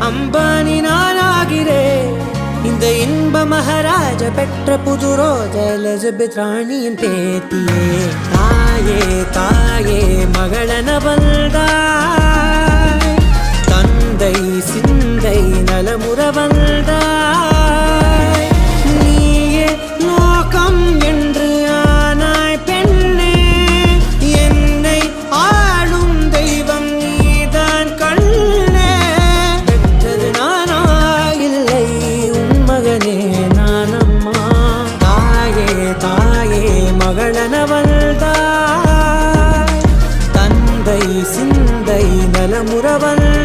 அம்பானி நானாகிறேன். இந்த இன்ப மகாராஜ பெற்ற புது ரோஜ எலிசபெத் ராணியின் பேத்தியே. தாயே தாயே மகளன வந்தாய், தந்தை சிந்தை நலமுற வந்தாய். நீயே லோகம் என்று ஆனாய் பெண்ணே, என்னை ஆளும் தெய்வம் நீதான் கண்ணே. பெற்றது நானா இல்லை உன் மகனே நானம்மா. தாயே தாயே மகளன வந்தாய், தந்தை சிந்தை நலமுற வந்தாய்.